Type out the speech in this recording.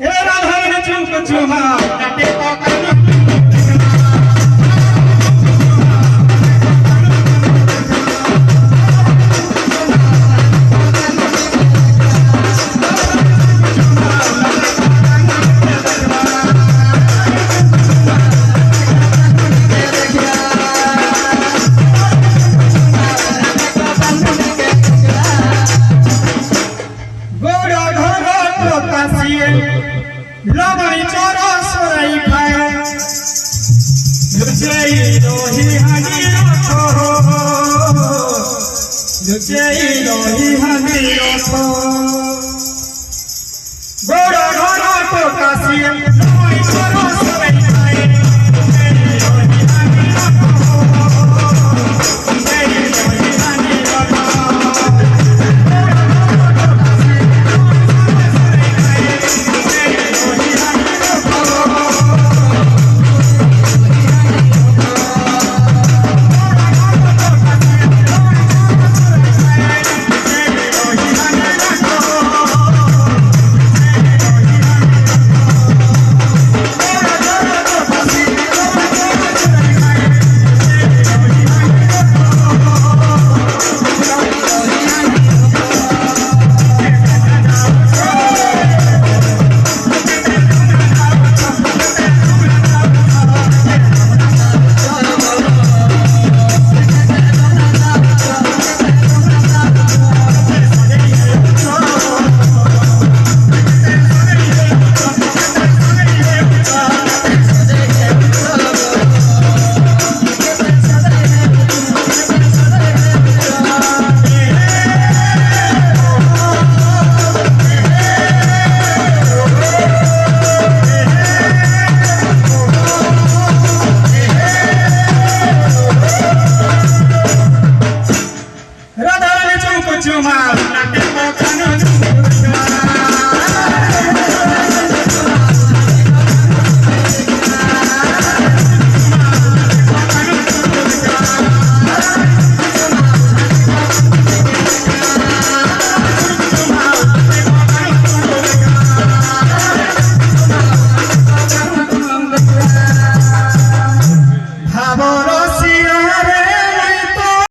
हे राधा चुप चुमा नाटे को लवणी चोरो सोरई खाए लुचई लोही हनीरो थो लुचई लोही हनीरो थो गोड़ो घोड़ो तो कासी लवणी चोरो सोरई खाए लुचई लोही हनीरो थो लुचई लोही हनीरो थो Vamos.